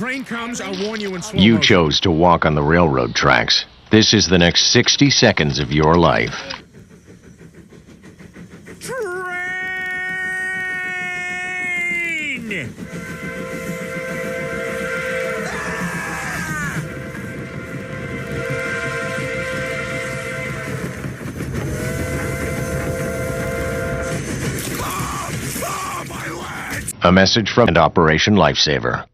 Train comes, I'll warn you in slow You motion. chose to walk on the railroad tracks. This is the next 60 seconds of your life. Train! A message from Operation Lifesaver.